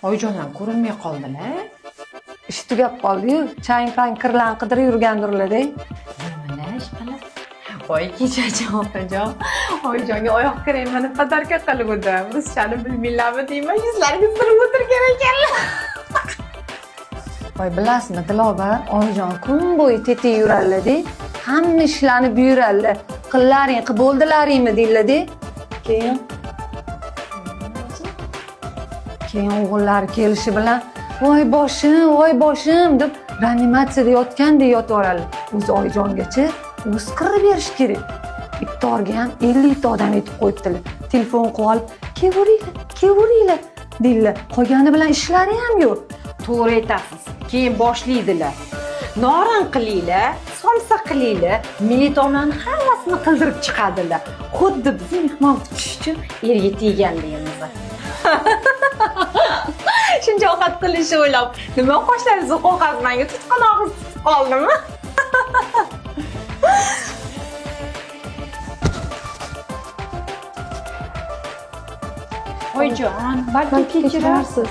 Oyijonlar ko'rinmay qoldilar. Ish tugab qoldi-yu, chang-pang kirlarni qidirib yurgandirlar-da. Nimalar ish qilib? Voy kechajon otajon. Oyijonga oyoq kremini podarka qilib o'dim. Ruschani bilmaylarmi deyman, yuzlariga surib o'tirgan ekanlar. Voy bilasizmi, Dilobar, onajon kun bo'yi tetik yurarlar-da. Hamma ishlarni buyurarlar. Qillaring, qilib bo'ldilaringmi deylar-da. Keyin o'g'illari kelishi bilan voy boshim deb reanimatsiyada yotgandek yotib oladi. O'zi oyijongacha o'zi qirib berish kerak. Iftorga ham 50 ta odam aytib qo'yibdilar. Telefon qilib olib, "Kelaveringlar" deydilar. Qolgani bilan ishlari ham yo'q. To'g'ri aytasiz. Keyin boshlaydilar. Norin qilinglar, somsa qilinglar, militomlarni hammasini qildirib chiqadilar. Xuddi bizni mehmon kutish uchun erga tegandaymiz. Shuncha ovqat qilishni o'ylab, nima qoshlaringizni qo'rqazmanga tutqan og'iz tutib qoldimi? Oyijon, balki kechirarsiz.